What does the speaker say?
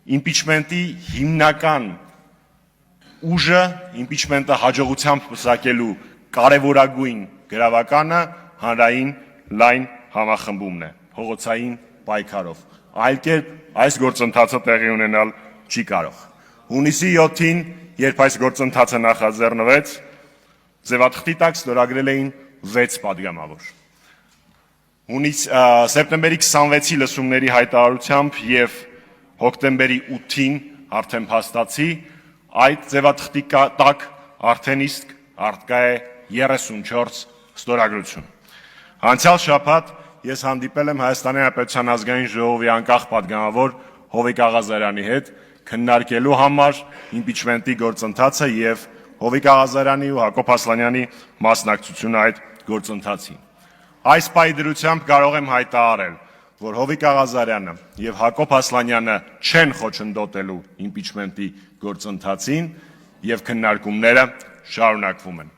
Իմպիչմենտի հիմնական ուժը, իմպիչմենտը հաջողությամբ պսակելու կարևորագույն գրավականը հանրային լայն համախմբումն է, փողոցային պայքարով, այլ կերպ այս գործընթացը տեղի ունենալ չի կարող։ Հունիսի 7-ին, երբ այս գործընթացը նախաձեռնվեց, ձևաթղթի տակ ստորագրել էին 6 պատգամավոր։ Սեպտեմբերի 26-ի լսումների հայտարարությամբ եւ հոկտեմբերի 8-ին արդեն փաստացի այդ ձևաթղթի տակ արդեն իսկ արկա է 34 ստորագրություն։ Անցյալ շաբաթ ես հանդիպել եմ Հայաստանի Հանրապետության ազգային ժողովի անկախ պատգամավոր Հովիկ Աղազարյանի հետ քննարկելու համար իմպիչմենտի գործընթացը եւ Հովիկ Աղազարյանի ու Հակոբ Ասլանյանի մասնակցությունը այդ գործընթացին։ Այս պահի դրությամբ կարող եմ հայտարարել, որ Հովիկ Աղազարյանը եւ Հակոբ Ասլանյանը չեն խոչընդոտելու իմպիչմենտի գործընթացին եւ քննարկումները շարունակվում են։